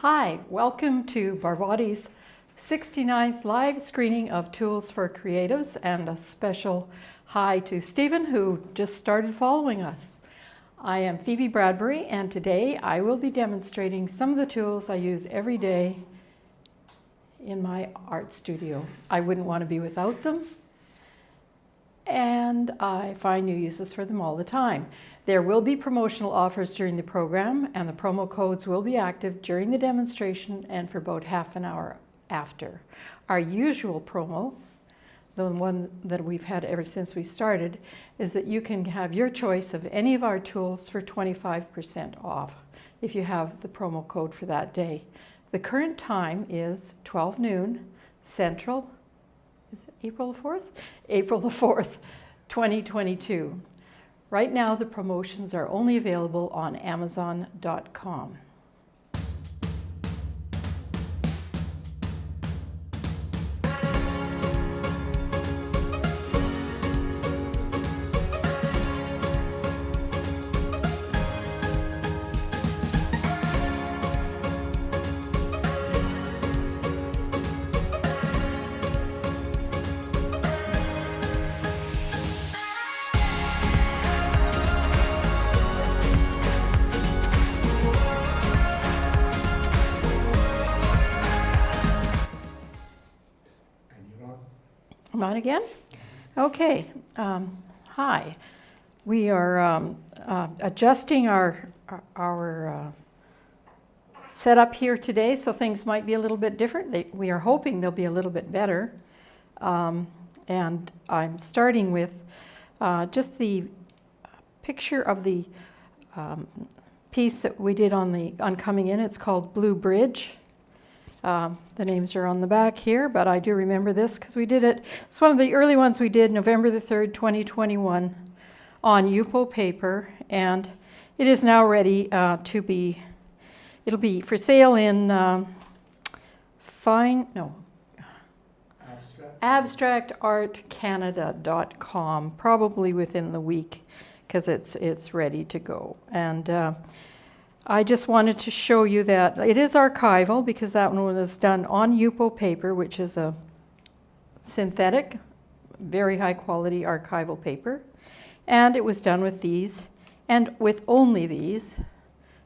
Hi, welcome to Barvotti's 69th live screening of Tools for Creatives, and a special hi to Stephen, who just started following us. I am Phoebe Bradbury, and today I will be demonstrating some of the tools I use every day in my art studio. I wouldn't want to be without them, and I find new uses for them all the time. There will be promotional offers during the program, and the promo codes will be active during the demonstration and for about half an hour after. Our usual promo, the one that we've had ever since we started, is that you can have your choice of any of our tools for 25% off if you have the promo code for that day. The current time is 12 noon Central. Is it April the 4th? April the 4th, 2022. Right now, the promotions are only available on amzn.to. I'm on again? Okay. Hi. We are adjusting our setup here today, so things might be a little bit different. We are hoping they'll be a little bit better. And I'm starting with just the picture of the piece that we did on Coming In. It's called Blue Bridge. The names are on the back here, but I do remember this because we did it. It's one of the early ones we did November the 3rd, 2021 on Yupo paper, and it is now ready to be, it'll be for sale in abstractartcanada.com, probably within the week, because it's ready to go. And I just wanted to show you that it is archival, because that one was done on Yupo paper, which is a synthetic, very high quality archival paper. And it was done with these, and with only these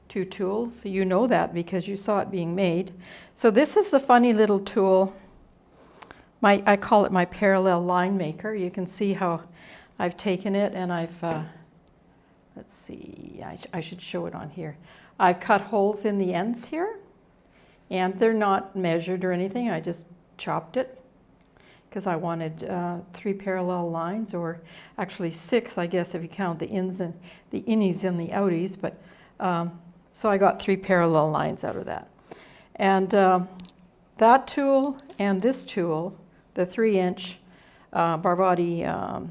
two tools. You know that because you saw it being made. So this is the funny little tool. I call it my parallel line maker. You can see how I've taken it and I've, let's see, I should show it on here. I've cut holes in the ends here, and they're not measured or anything. I just chopped it because I wanted 3 parallel lines, or actually 6, I guess, if you count the innies and the outies. But so I got 3 parallel lines out of that. And that tool and this tool, the 3-inch Barvotti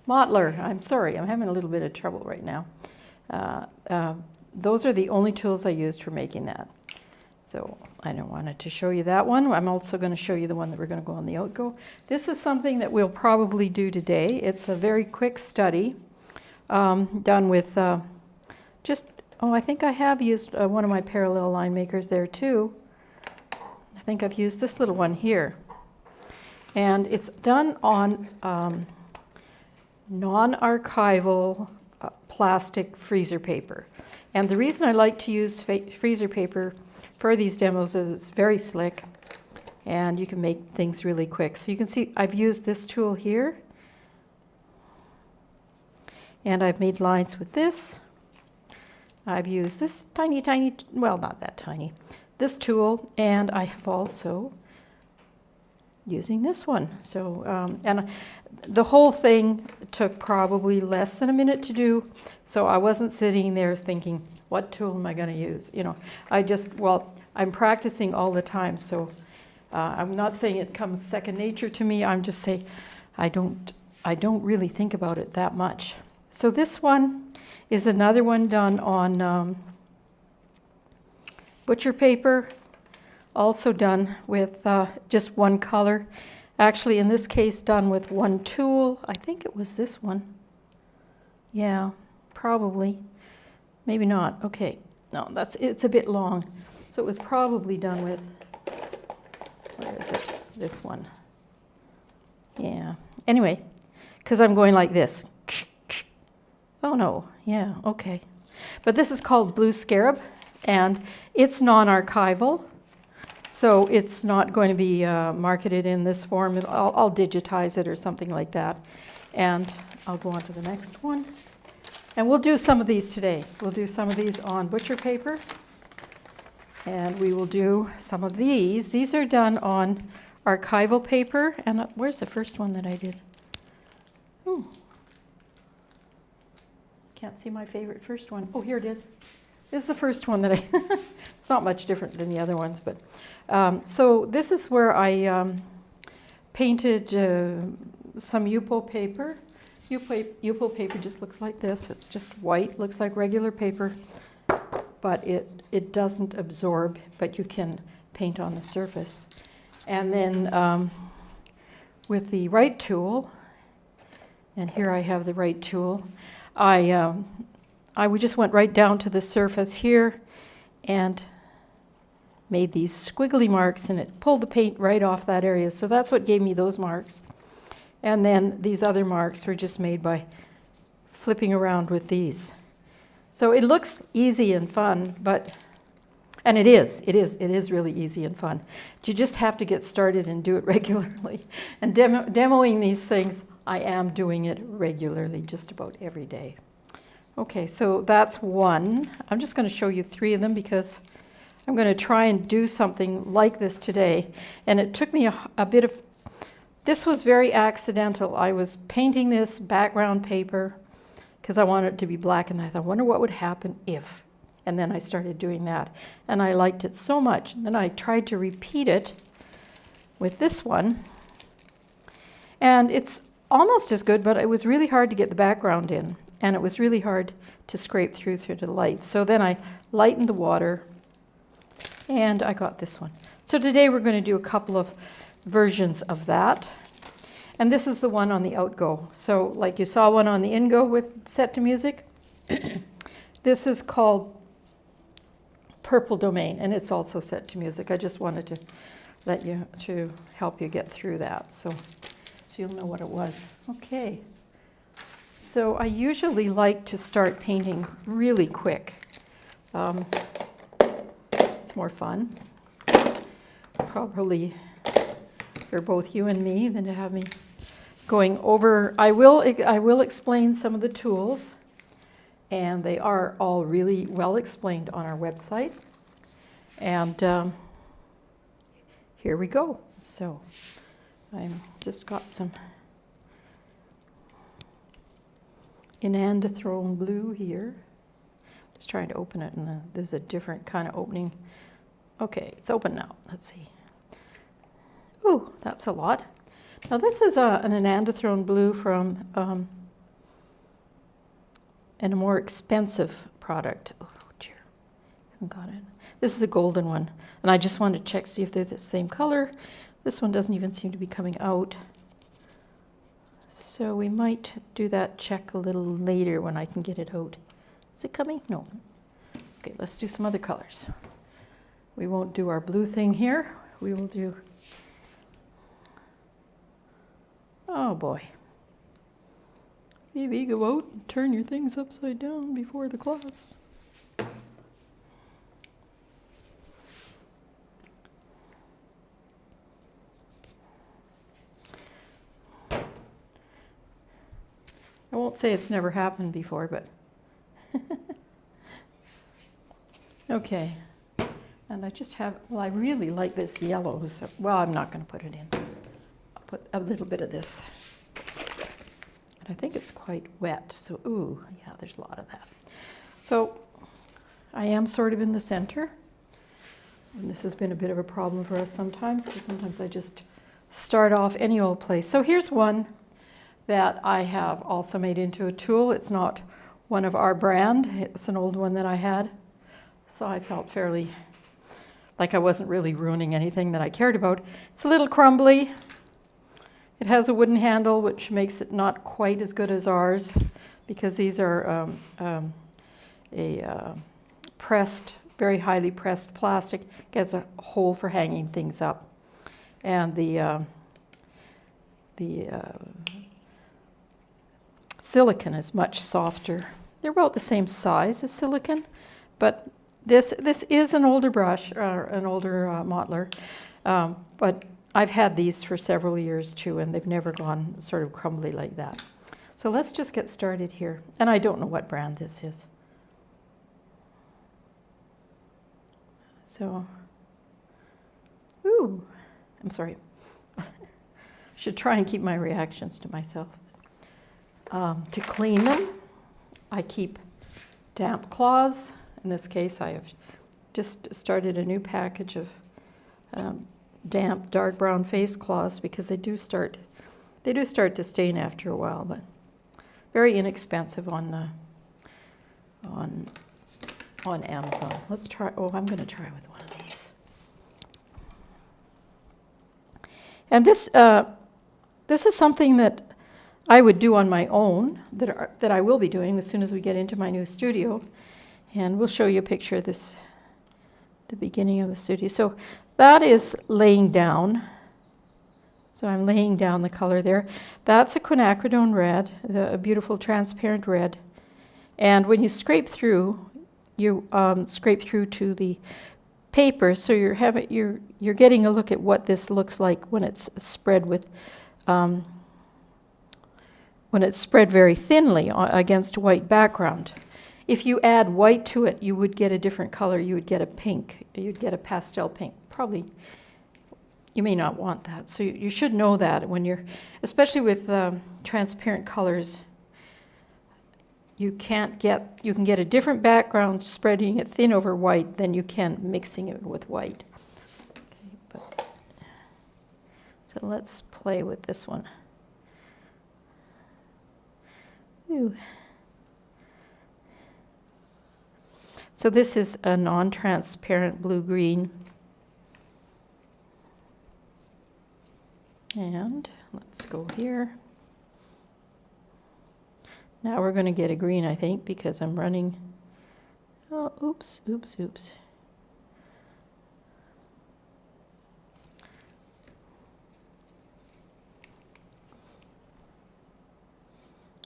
Mottler, I'm sorry, I'm having a little bit of trouble right now. Those are the only tools I used for making that. So I wanted to show you that one. I'm also going to show you the one that we're going to go on the outgo. This is something that we'll probably do today. It's a very quick study done with I think I have used one of my parallel line makers there too. I think I've used this little one here. And it's done on non-archival plastic freezer paper. And the reason I like to use freezer paper for these demos is it's very slick and you can make things really quick. So you can see I've used this tool here, and I've made lines with this. I've used this tiny, well, not that tiny, this tool, and I have also using this one. So, and the whole thing took probably less than a minute to do, so I wasn't sitting there thinking, what tool am I going to use? You know, I'm practicing all the time, so I'm not saying it comes second nature to me. I'm just saying I don't really think about it that much. So this one is another one done on butcher paper, also done with just one color. Actually, in this case, done with one tool. I think it was this one. Yeah, probably. Maybe not. Okay. No, it's a bit long. So it was probably done with, where is it? This one. Yeah. Anyway, because I'm going like this. Oh no. Yeah, okay. But this is called Blue Scarab, and it's non-archival. So it's not going to be marketed in this form. I'll digitize it or something like that. And I'll go on to the next one. And we'll do some of these today. We'll do some of these on butcher paper. And we will do some of these. These are done on archival paper. And where's the first one that I did? Ooh. Can't see my favorite first one. Oh, here it is. This is the first one that I, it's not much different than the other ones, but so this is where I painted some Yupo paper. Yupo paper just looks like this. It's just white, looks like regular paper, but it doesn't absorb, but you can paint on the surface. And then with the right tool, and here I have the right tool, I just went right down to the surface here and made these squiggly marks, and it pulled the paint right off that area. So that's what gave me those marks. And then these other marks were just made by flipping around with these. So it looks easy and fun, and it is really easy and fun. You just have to get started and do it regularly. And demoing these things, I am doing it regularly, just about every day. Okay, so that's one. I'm just going to show you 3 of them because I'm going to try and do something like this today. And it took me a bit of, this was very accidental. I was painting this background paper because I wanted it to be black, and I thought, I wonder what would happen if. And then I started doing that. And I liked it so much. And then I tried to repeat it with this one. And it's almost as good, but it was really hard to get the background in. And it was really hard to scrape through the light. So then I lightened the water, and I got this one. So today we're going to do a couple of versions of that. And this is the one on the outgo. So like you saw one on the ingo with set to music. This is called Purple Domain, and it's also set to music. I just wanted to let you, to help you get through that, so you'll know what it was. Okay. So I usually like to start painting really quick. It's more fun, probably for both you and me, than to have me going over. I will explain some of the tools, and they are all really well explained on our website. And here we go. So I've just got some amzn.to blue here. Just trying to open it, and there's a different kind of opening. Okay, it's open now. Let's see. Ooh, that's a lot. Now this is an amzn blue from and a more expensive product. Oh dear, I haven't got it. This is a golden one, and I just wanted to check, see if they're the same color. This one doesn't even seem to be coming out. So we might do that check a little later when I can get it out. Is it coming? No. Okay, let's do some other colors. We won't do our blue thing here. We will do, oh boy. Maybe go out and turn your things upside down before the class. I won't say it's never happened before, but okay. And I just have, well, I really like this yellow. So, well, I'm not going to put it in. I'll put a little bit of this. And I think it's quite wet. So, ooh, yeah, there's a lot of that. So I am sort of in the center. And this has been a bit of a problem for us sometimes, because sometimes I just start off any old place. So here's one that I have also made into a tool. It's not one of our brand. It's an old one that I had. So I felt fairly like I wasn't really ruining anything that I cared about. It's a little crumbly. It has a wooden handle, which makes it not quite as good as ours, because these are pressed, very highly pressed plastic. It has a hole for hanging things up. And the silicone is much softer. They're about the same size as silicone, but this is an older brush, or an older modeler, but I've had these for several years too, and they've never gone sort of crumbly like that. So let's just get started here. And I don't know what brand this is. So, ooh, I'm sorry. Should try and keep my reactions to myself. To clean them, I keep damp cloths. In this case, I have just started a new package of damp dark brown face cloths because they do start to stain after a while, but very inexpensive on Amazon. Let's try. Oh, I'm going to try with one of these. And this is something that I would do on my own, that I will be doing as soon as we get into my new studio. And we'll show you a picture of this, the beginning of the studio. So that is laying down. So I'm laying down the color there. That's a quinacridone red, a beautiful transparent red. And when you scrape through, you scrape through to the paper, so you're getting a look at what this looks like when it's spread with when it's spread very thinly against a white background. If you add white to it, you would get a different color. You would get a pink. You'd get a pastel pink. Probably, you may not want that. So you should know that when you're, especially with transparent colors, you can get a different background spreading it thin over white than you can mixing it with white. Okay, so let's play with this one. Ooh. So this is a non-transparent blue-green. And let's go here. Now we're going to get a green, I think, because I'm running. Oh, oops.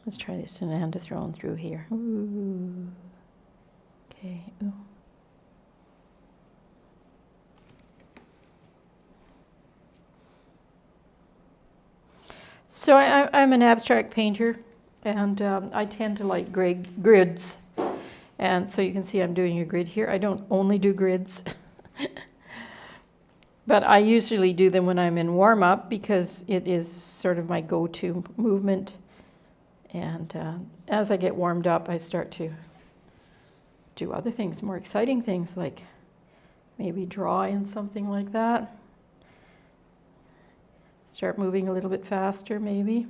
Let's try this androthone through here. Ooh. Okay. Ooh. So I'm an abstract painter, and I tend to like grids. And so you can see I'm doing a grid here. I don't only do grids, but I usually do them when I'm in warm-up because it is sort of my go-to movement. And as I get warmed up, I start to do other things, more exciting things, like maybe draw in something like that. Start moving a little bit faster, maybe.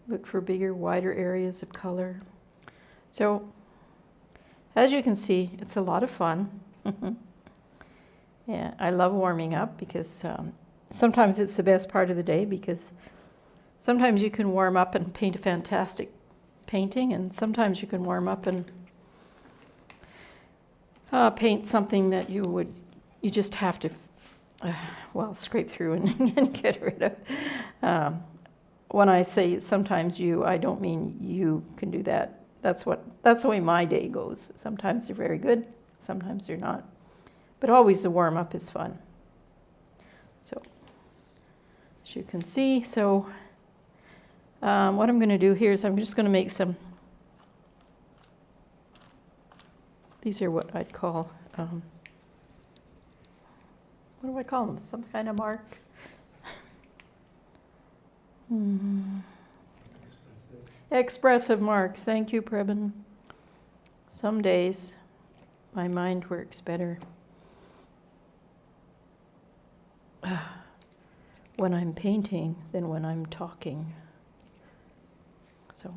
Look for bigger, wider areas of color. So, as you can see, it's a lot of fun. Yeah, I love warming up because sometimes it's the best part of the day, because sometimes you can warm up and paint a fantastic painting, and sometimes you can warm up and paint something that you just have to scrape through and get rid of. When I say sometimes I don't mean you can do that. That's the way my day goes. Sometimes they're very good, sometimes they're not. But always the warm-up is fun. So, as you can see, so what I'm going to do here is I'm just going to make some, these are what I'd call, what do I call them? Some kind of mark? Expressive marks. Thank you, Preben. Some days my mind works better when I'm painting than when I'm talking. So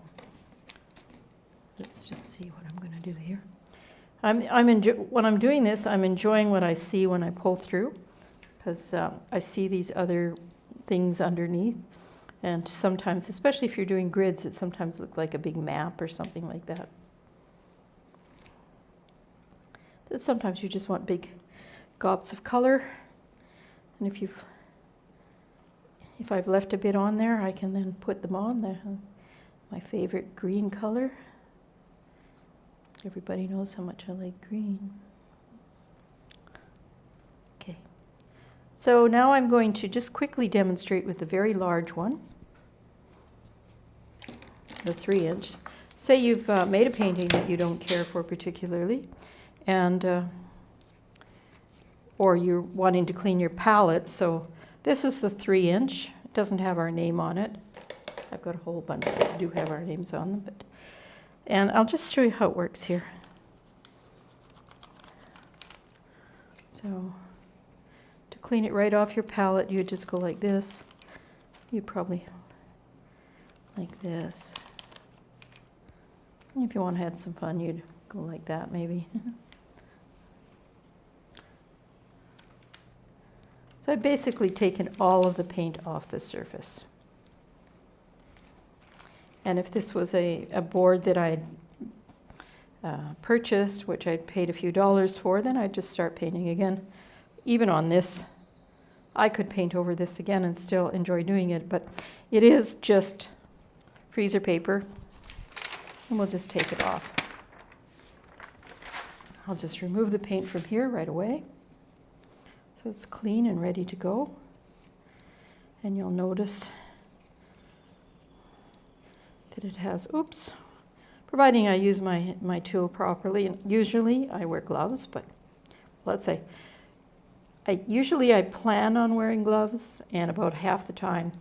let's just see what I'm going to do here. When I'm doing this, I'm enjoying what I see when I pull through, because I see these other things underneath. And sometimes, especially if you're doing grids, it sometimes looks like a big map or something like that. Sometimes you just want big gobs of color. And if I've left a bit on there, I can then put them on. My favorite green color. Everybody knows how much I like green. Okay. So now I'm going to just quickly demonstrate with the very large one, the 3-inch. Say you've made a painting that you don't care for particularly, and or you're wanting to clean your palette. So this is the 3-inch. It doesn't have our name on it. I've got a whole bunch that do have our names on them, and I'll just show you how it works here. So to clean it right off your palette, you would just go like this. You probably like this. If you want to have some fun, you'd go like that maybe. So I've basically taken all of the paint off the surface. And if this was a board that I'd purchased, which I'd paid a few dollars for, then I'd just start painting again. Even on this, I could paint over this again and still enjoy doing it, but it is just freezer paper, and we'll just take it off. I'll just remove the paint from here right away. So it's clean and ready to go. And you'll notice that it has, oops, providing I use my tool properly. And usually I wear gloves, but let's say, usually I plan on wearing gloves, and about half the time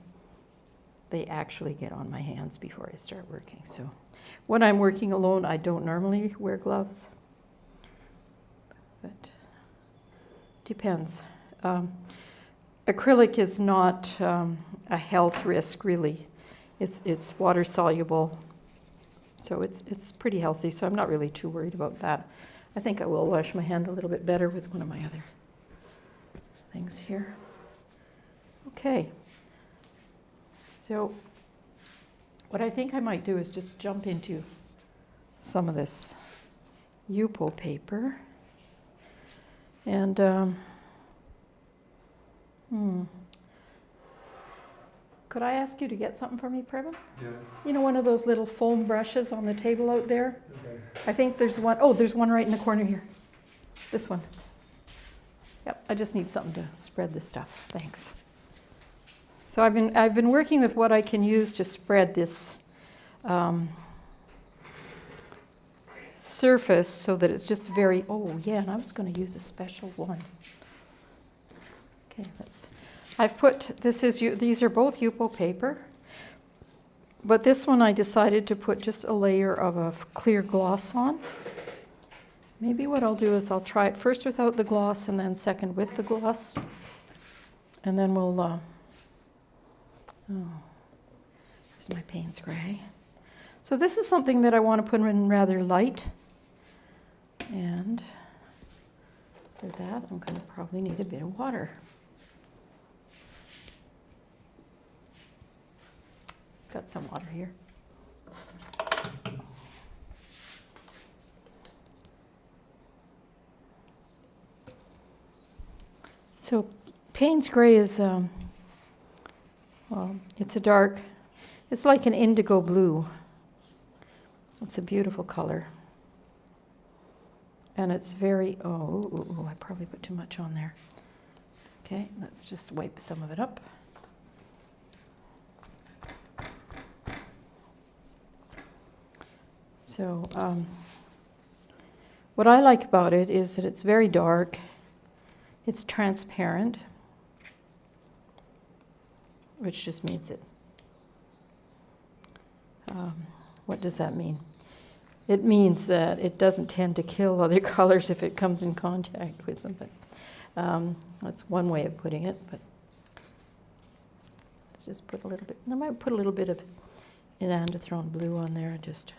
they actually get on my hands before I start working. So when I'm working alone, I don't normally wear gloves, but depends. Acrylic is not a health risk, really. It's water soluble, so it's pretty healthy, so I'm not really too worried about that. I think I will wash my hand a little bit better with one of my other things here. Okay, so what I think I might do is just jump into some of this Yupo paper, and could I ask you to get something for me, Previn? Yeah. You know, one of those little foam brushes on the table out there? Okay. I think there's one. Oh, there's one right in the corner here. This one. Yep, I just need something to spread this stuff. Thanks. So I've been working with what I can use to spread this surface so that it's just very, oh yeah, and I was going to use a special one. Okay, I've put, these are both Yupo paper, but this one I decided to put just a layer of a clear gloss on. Maybe what I'll do is I'll try it first without the gloss and then second with the gloss. And then we'll, oh, here's my Payne's Gray. So this is something that I want to put in rather light. And for that, I'm going to probably need a bit of water. Got some water here. So Payne's Gray is, well, it's a dark, it's like an indigo blue. It's a beautiful color. And it's very, I probably put too much on there. Okay, let's just wipe some of it up. So what I like about it is that it's very dark, it's transparent, which just means it. What does that mean? It means that it doesn't tend to kill other colors if it comes in contact with them. But that's one way of putting it. But let's just put a little bit. I might put a little bit of androthrone blue on there just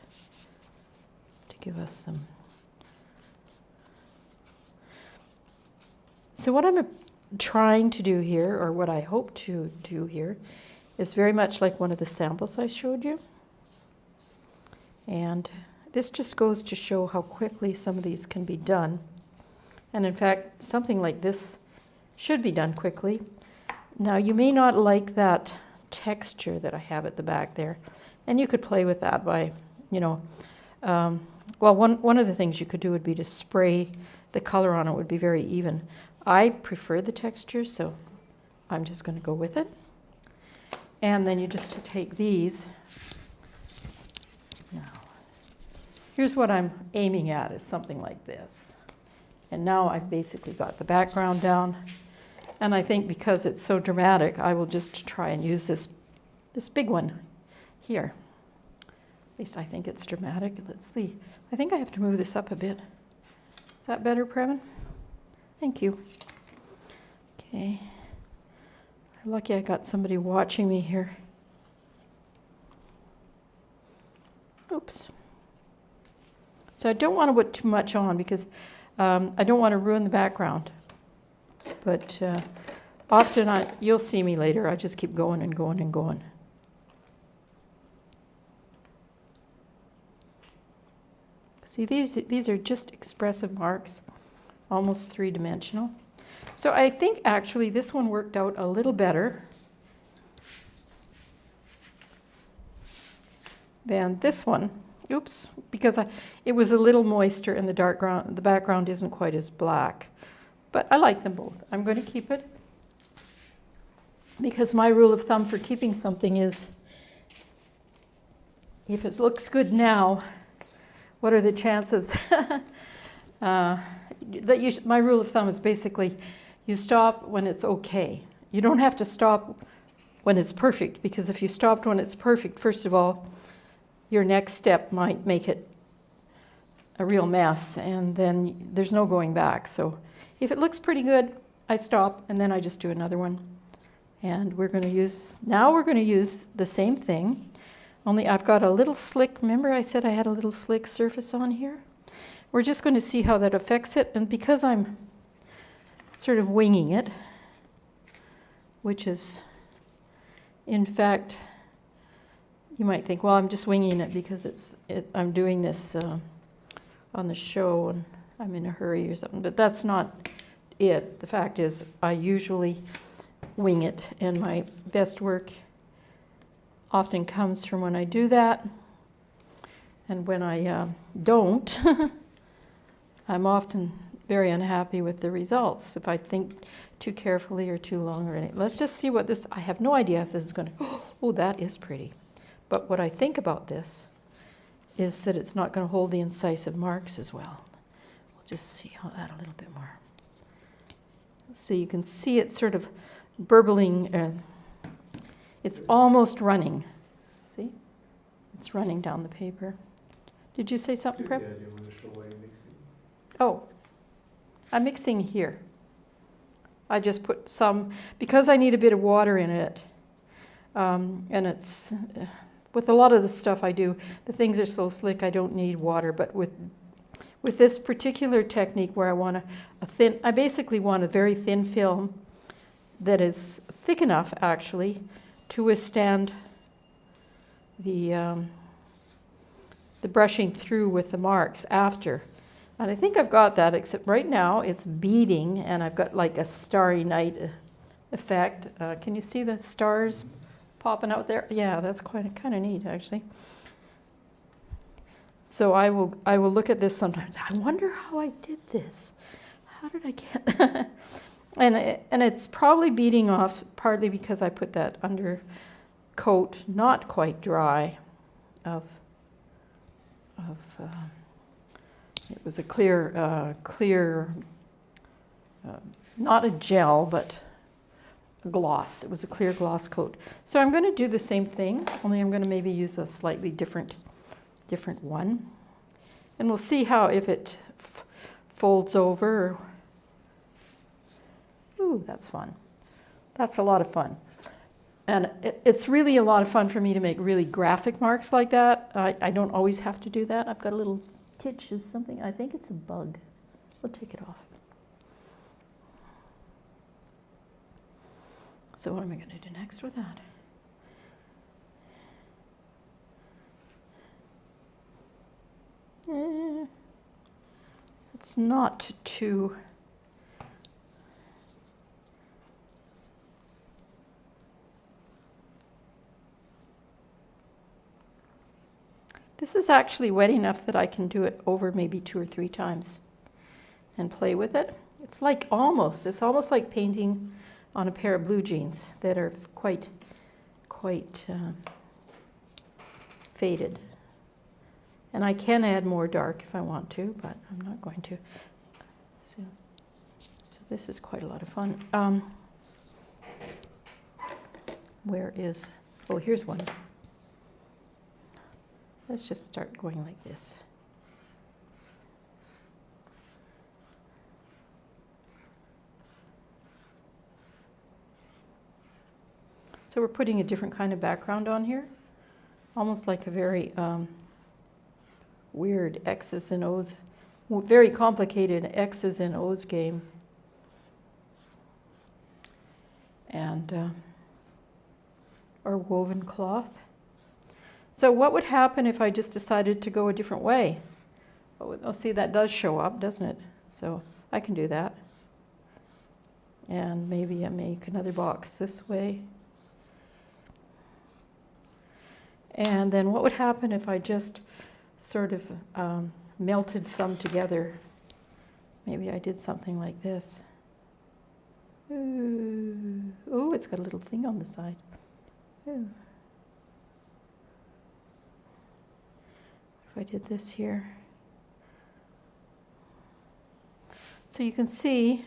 to give us some. So what I'm trying to do here, or what I hope to do here, It's very much like one of the samples I showed you. And this just goes to show how quickly some of these can be done. And in fact, something like this should be done quickly. Now, you may not like that texture that I have at the back there, and you could play with that by, you know, well, one of the things you could do would be to spray the color on it. Would be very even. I prefer the texture, so I'm just going to go with it. And then you just take these. Now, here's what I'm aiming at, is something like this. And now I've basically got the background down. And I think because it's so dramatic, I will just try and use this big one here. At least I think it's dramatic. Let's see. I think I have to move this up a bit. Is that better, Previn? Thank you. Okay. I'm lucky I got somebody watching me here. Oops. So I don't want to put too much on because I don't want to ruin the background. But often you'll see me later. I just keep going and going and going. See, these are just expressive marks, almost three-dimensional. So I think actually this one worked out a little better than this one. Oops, because it was a little moister and the background isn't quite as black. But I like them both. I'm going to keep it because my rule of thumb for keeping something is if it looks good now, what are the chances? My rule of thumb is basically you stop when it's okay. You don't have to stop when it's perfect, because if you stopped when it's perfect, first of all, your next step might make it a real mess, and then there's no going back. So if it looks pretty good, I stop, and then I just do another one. And we're going to use the same thing, only I've got a little slick, remember I said I had a little slick surface on here? We're just going to see how that affects it, and because I'm sort of winging it, which is, in fact, you might think, well, I'm just winging it because I'm doing this on the show and I'm in a hurry or something, but that's not it. The fact is I usually wing it, and my best work often comes from when I do that, and when I don't, I'm often very unhappy with the results if I think too carefully or too long or anything. Let's just see what this, I have no idea if this is going to, oh, that is pretty. But what I think about this is that it's not going to hold the incisive marks as well. We'll just see that a little bit more. So you can see it sort of burbling. It's almost running. See? It's running down the paper. Did you say something, Prep? Yeah, do you want to show why you're mixing? Oh, I'm mixing here. I just put some, because I need a bit of water in it, and it's, with a lot of the stuff I do, the things are so slick I don't need water, but with this particular technique where I want I basically want a very thin film that is thick enough actually to withstand the brushing through with the marks after. And I think I've got that, except right now it's beading and I've got like a starry night effect. Can you see the stars popping out there? Yeah, that's kind of neat actually. So I will look at this sometimes. I wonder how I did this. How did I get and it's probably beading off partly because I put that undercoat, not quite dry, of it was a clear, not a gel, but a gloss. It was a clear gloss coat. So I'm going to do the same thing, only I'm going to maybe use a slightly different one. And we'll see how, if it folds over. Ooh, that's fun. That's a lot of fun. And it's really a lot of fun for me to make really graphic marks like that. I don't always have to do that. I've got a little titch of something. I think it's a bug. We'll take it off. So what am I going to do next with that? it's not too... This is actually wet enough that I can do it over maybe 2 or 3 times and play with it. It's almost like painting on a pair of blue jeans that are quite faded. And I can add more dark if I want to, but I'm not going to. So this is quite a lot of fun. Where is, oh, here's one. Let's just start going like this. So we're putting a different kind of background on here, almost like a very weird X's and O's, very complicated X's and O's game. And or woven cloth. So what would happen if I just decided to go a different way? Oh, see, that does show up, doesn't it? So I can do that. And maybe I make another box this way. And then what would happen if I just sort of melted some together? Maybe I did something like this. Ooh. Oh, it's got a little thing on the side. Ooh. If I did this here. So you can see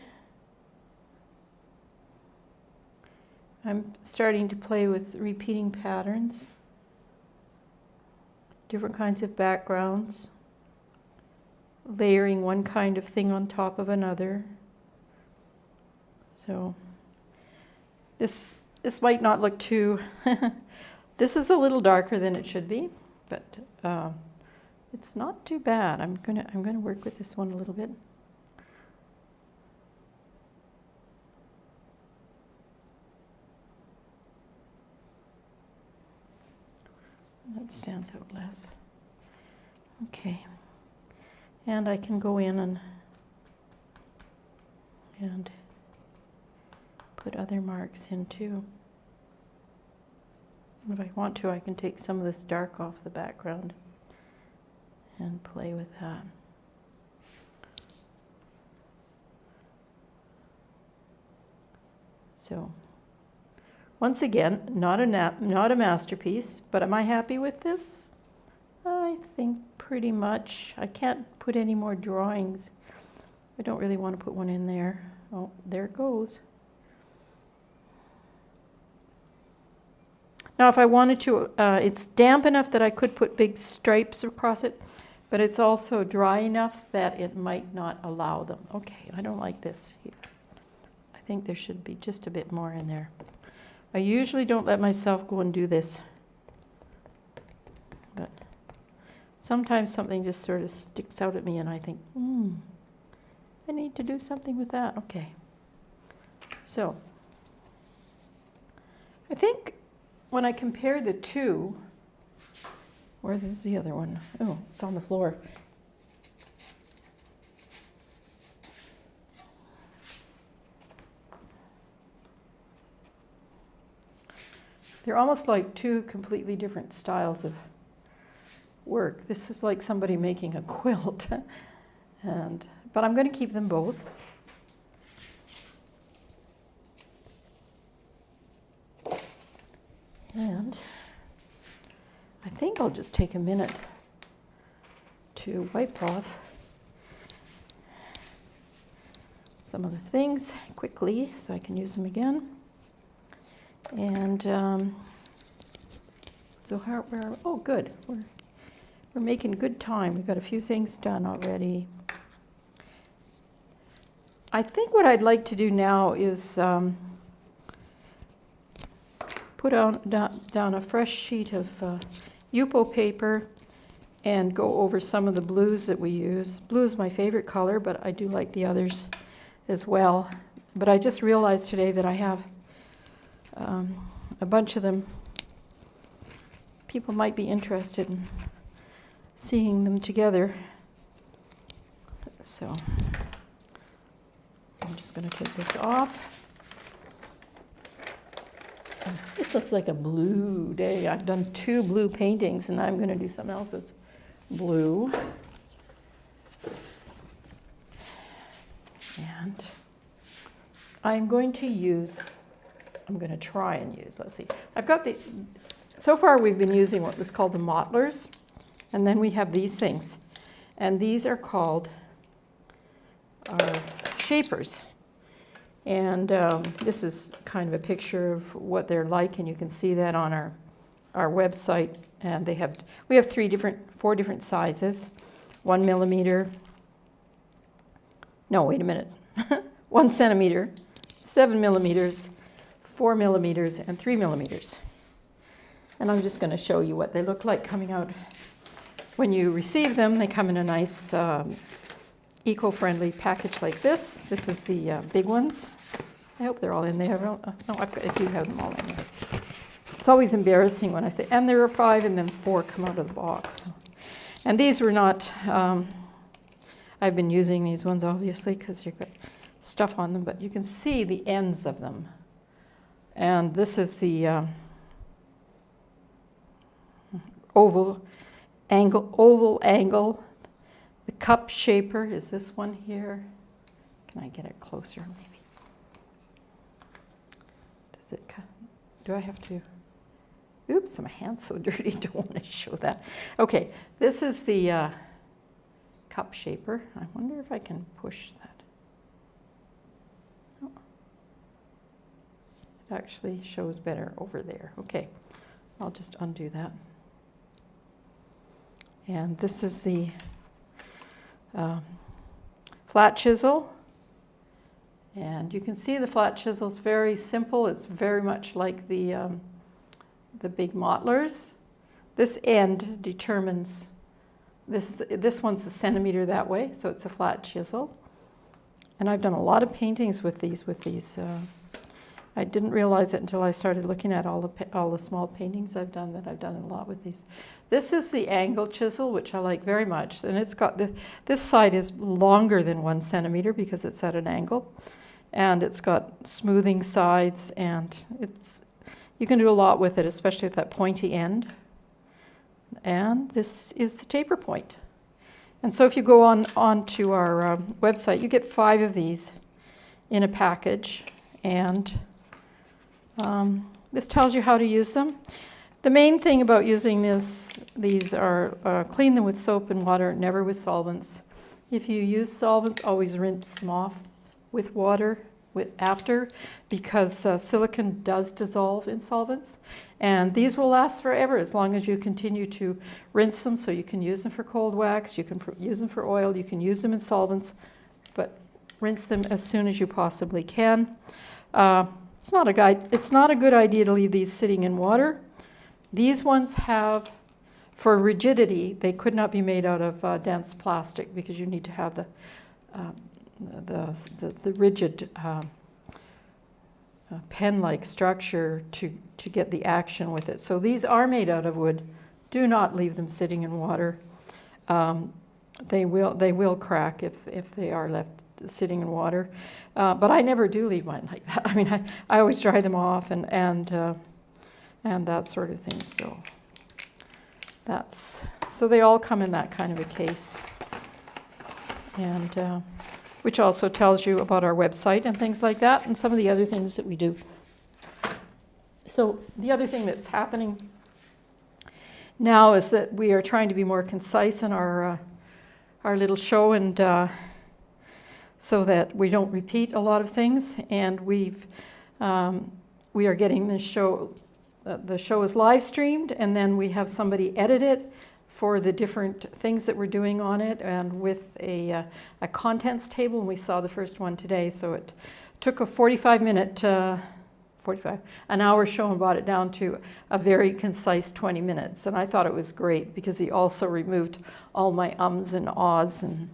I'm starting to play with repeating patterns, different kinds of backgrounds, layering one kind of thing on top of another. So this might not look too this is a little darker than it should be, but it's not too bad. I'm gonna work with this one a little bit. That stands out less. Okay, and I can go in and put other marks in too. If I want to, I can take some of this dark off the background and play with that. So, once again, not a masterpiece, but am I happy with this? I think pretty much. I can't put any more drawings. I don't really want to put one in there. Oh, there it goes. Now, if I wanted to, it's damp enough that I could put big stripes across it, but it's also dry enough that it might not allow them. Okay, I don't like this here. I think there should be just a bit more in there. I usually don't let myself go and do this, but sometimes something just sort of sticks out at me and I think, I need to do something with that. Okay. So, I think when I compare the two, where is the other one? Oh, it's on the floor. They're almost like two completely different styles of work. This is like somebody making a quilt, but I'm going to keep them both. And I think I'll just take a minute to wipe off some of the things quickly so I can use them again. And so oh, good. We're making good time. We've got a few things done already. I think what I'd like to do now is put down a fresh sheet of Yupo paper and go over some of the blues that we use. Blue is my favorite color, but I do like the others as well. But I just realized today that I have a bunch of them. People might be interested in seeing them together. So I'm just going to take this off. This looks like a blue day. I've done 2 blue paintings, and I'm going to do something else that's blue. And I'm going to try and use, let's see. I've got so far we've been using what was called the mottlers, and then we have these things. And these are called shapers. And this is kind of a picture of what they're like, and you can see that on our website. And we have 4 different sizes. 1 millimeter. No, wait a minute. 1 centimeter, 7 millimeters, 4 millimeters, and 3 millimeters. And I'm just going to show you what they look like coming out. When you receive them, they come in a nice eco-friendly package like this. This is the big ones. I hope they're all in there. No, I've got, if you have them all in there. It's always embarrassing when I say, and there are 5 and then 4 come out of the box. And these were not, I've been using these ones obviously because you've got stuff on them, but you can see the ends of them. And this is the oval angle. The cup shaper is this one here. Can I get it closer maybe? Does it cut? Do I have to? Oops, my hand's so dirty, don't want to show that. Okay, this is the cup shaper. I wonder if I can push that. Oh. It actually shows better over there. Okay, I'll just undo that. And this is the flat chisel. And you can see the flat chisel is very simple. It's very much like the big mottlers. This end determines, this one's a centimeter that way, so it's a flat chisel. And I've done a lot of paintings with these. I didn't realize it until I started looking at all the small paintings I've done, that I've done a lot with these. This is the angle chisel, which I like very much. And it's got, this side is longer than 1 centimeter because it's at an angle. And it's got smoothing sides, and you can do a lot with it, especially at that pointy end. And this is the taper point. And so if you go on to our website, you get 5 of these in a package. And this tells you how to use them. The main thing about using these are clean them with soap and water, never with solvents. If you use solvents, always rinse them off with water after, because silicone does dissolve in solvents. And these will last forever as long as you continue to rinse them, so you can use them for cold wax, you can use them for oil, you can use them in solvents, but rinse them as soon as you possibly can. It's not a good idea to leave these sitting in water. These ones have, for rigidity, they could not be made out of dense plastic, because you need to have the rigid pen-like structure to get the action with it. So these are made out of wood. Do not leave them sitting in water. They will crack if they are left sitting in water. But I never do leave mine like that. I mean, I always dry them off and that sort of thing. So they all come in that kind of a case, and which also tells you about our website and things like that, and some of the other things that we do. So the other thing that's happening now is that we are trying to be more concise in our little show, and so that we don't repeat a lot of things. And we are getting this show. The show is live streamed, and then we have somebody edit it for the different things that we're doing on it, and with a contents table. And we saw the first one today, so it took a an hour show and brought it down to a very concise 20 minutes. And I thought it was great because he also removed all my ums and ahs and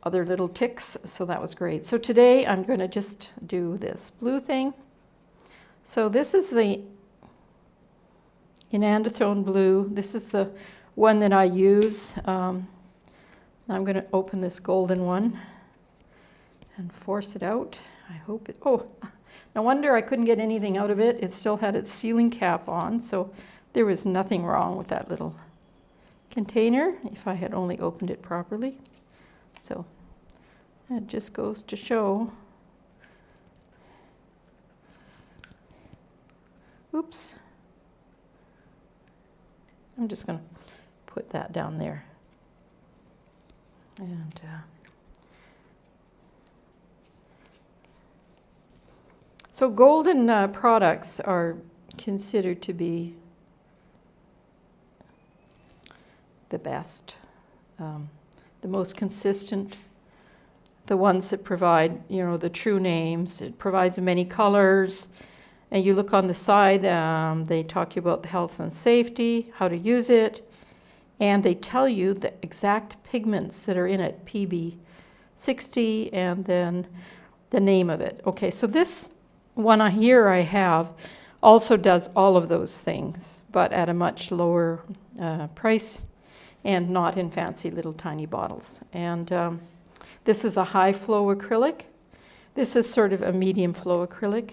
other little ticks, so that was great. So today I'm going to just do this blue thing. So this is the inandithone blue. This is the one that I use. Now I'm going to open this golden one and force it out. I hope it, oh, no wonder I couldn't get anything out of it. It still had its sealing cap on, so there was nothing wrong with that little container if I had only opened it properly. So that just goes to show. Oops. I'm just going to put that down there. And so golden products are considered to be the best, the most consistent, the ones that provide, you know, the true names. It provides many colors. And you look on the side, they talk you about the health and safety, how to use it, and they tell you the exact pigments that are in it, PB60, and then the name of it. Okay, so this one here I have also does all of those things, but at a much lower price and not in fancy little tiny bottles. And this is a high flow acrylic. This is sort of a medium flow acrylic.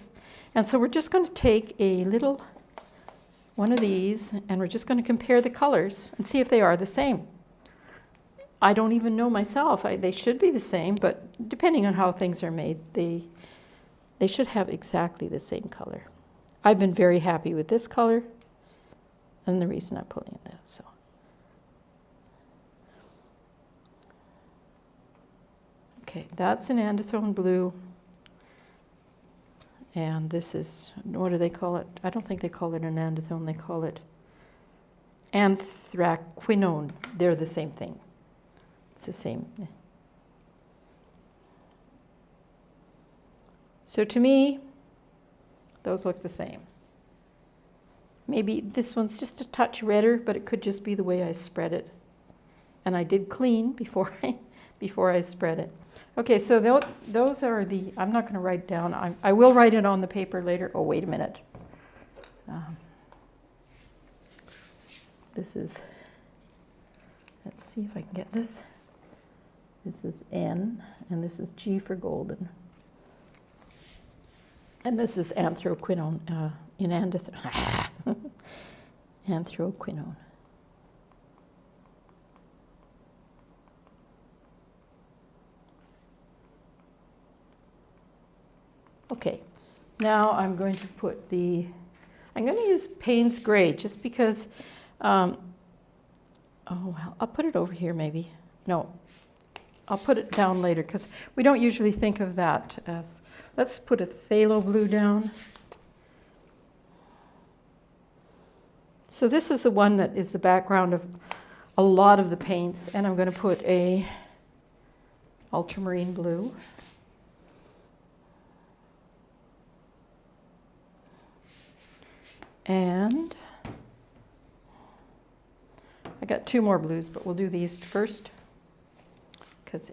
And so we're just going to take a little one of these and we're just going to compare the colors and see if they are the same. I don't even know myself. They should be the same, but depending on how things are made, they should have exactly the same color. I've been very happy with this color and the reason I'm pulling that. So okay, that's an andethone blue. And this is, what do they call it? I don't think they call it an andethone, they call it anthraquinone. They're the same thing. It's the same. So to me, those look the same. Maybe this one's just a touch redder, but it could just be the way I spread it. And I did clean before I spread it. Okay, so those are the, I'm not going to write down, I will write it on the paper later. Oh, wait a minute. This is, let's see if I can get this. This is N, and this is G for golden. And this is anthraquinone in andethone. Anthraquinone. Okay, now I'm going to put I'm going to use Payne's Gray just because, oh well, I'll put it over here maybe. No, I'll put it down later because we don't usually think of that as, let's put a phthalo blue down. So this is the one that is the background of a lot of the paints, and I'm going to put a ultramarine blue. And I got two more blues, but we'll do these first. Because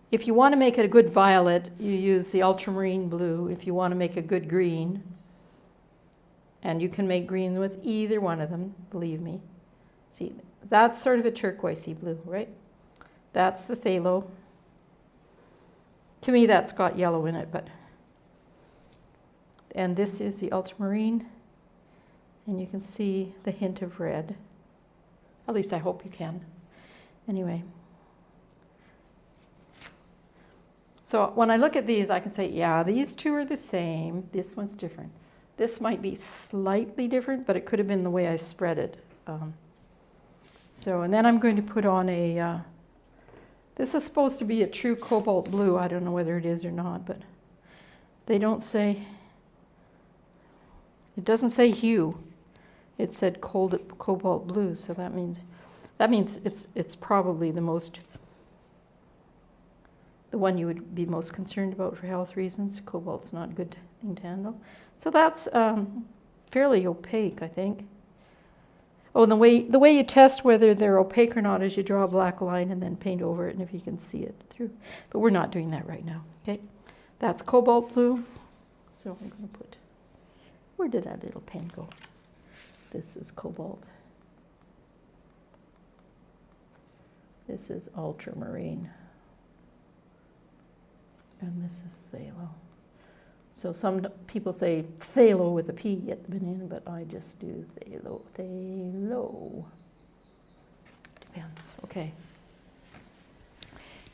if you want to make it a good violet, you use the ultramarine blue. If you want to make a good green, and you can make green with either one of them, believe me. See, that's sort of a turquoisey blue, right? That's the phthalo. To me, that's got yellow in it, but. And this is the ultramarine. And you can see the hint of red. At least I hope you can. Anyway. So when I look at these, I can say, yeah, these two are the same. This one's different. This might be slightly different, but it could have been the way I spread it. And then I'm going to put on a, this is supposed to be a true cobalt blue. I don't know whether it is or not, but they don't say, it doesn't say hue. It said cobalt blue, so that means it's probably the one you would be most concerned about for health reasons. Cobalt's not a good thing to handle. So that's fairly opaque, I think. Oh, and the way you test whether they're opaque or not is you draw a black line and then paint over it, and if you can see it through. But we're not doing that right now. Okay, that's cobalt blue. So I'm going to put. Where did that little pen go? This is cobalt. This is ultramarine. And this is phthalo. So some people say phthalo with a P at the beginning, but I just do phthalo. Phthalo. Depends. Okay.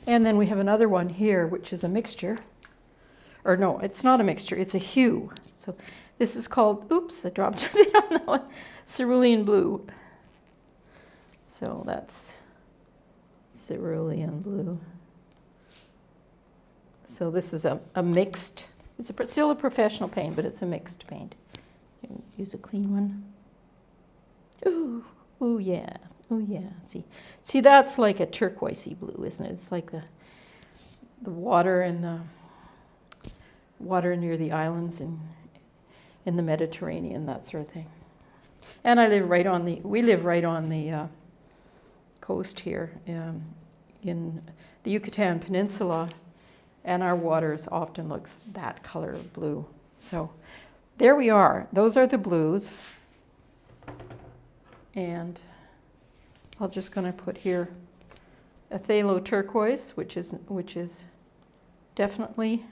And then we have another one here, which is a mixture. Or no, it's not a mixture, it's a hue. So this is called, oops, I dropped a bit on that one, cerulean blue. So that's cerulean blue. So this is a mixed, it's still a professional paint, but it's a mixed paint. Use a clean one. Ooh, ooh yeah, ooh yeah. See, that's like a turquoisey blue, isn't it? It's like the water and the water near the islands in the Mediterranean, that sort of thing. And we live right on the coast here in the Yucatan Peninsula, and our waters often looks that color of blue. So there we are. Those are the blues. And I'm just going to put here a phthalo turquoise, which is definitely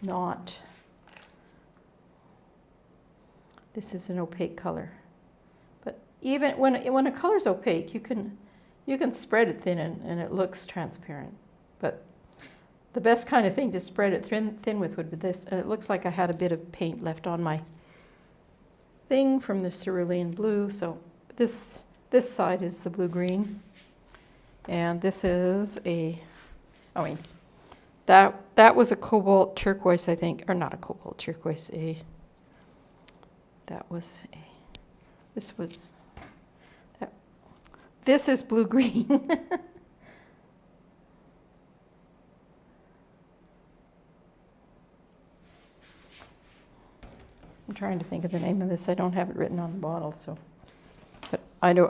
not. This is an opaque color. But even when a color is opaque, you can spread it thin and it looks transparent. But the best kind of thing to spread it thin with would be this. And it looks like I had a bit of paint left on my thing from the cerulean blue. So this side is the blue-green. And this is that was a cobalt turquoise, I think. Or not a cobalt turquoise, this is blue-green. I'm trying to think of the name of this. I don't have it written on the bottle, so. But I don't.